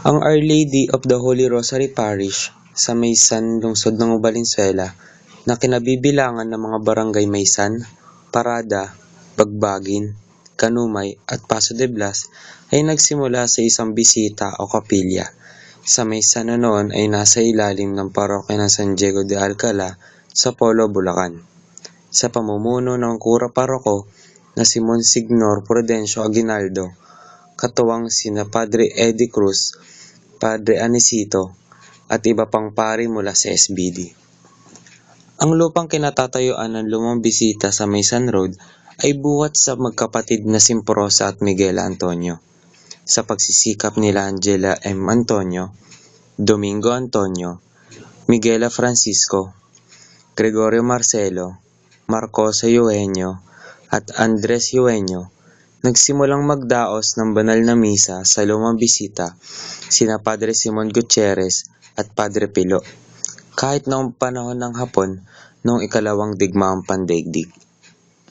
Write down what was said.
Ang Our Lady of the Holy Rosary Parish sa Maysan, lungsod ng Valenzuela, na kinabibilangan ng mga barangay Maysan, Parada, Bagbagin, Kanumay at Paso de Blas ay nagsimula sa isang bisita o kapilya. Sa Maysan na noon ay nasa ilalim ng parokya ng San Diego de Alcala sa Polo, Bulacan. Sa pamumuno ng kura paroko na si Monsignor Prudencio Aguinaldo, katuwang sina Padre Eddie Cruz, Padre Anisito, at iba pang pari mula sa SBD. Ang lupang kinatatayuan ng lumang bisita sa Maysan Road ay buhat sa magkapatid na Simporosa at Miguel Antonio. Sa pagsisikap nila Angela M. Antonio, Domingo Antonio, Miguela Francisco, Gregorio Marcelo, Marcosa Eugenio, at Andres Eugenio, nagsimulang magdaos ng banal na misa sa lumang bisita sina Padre Simon Gutierrez at Padre Pilo, kahit noong panahon ng Hapon noong ikalawang digmaang pandaigdig.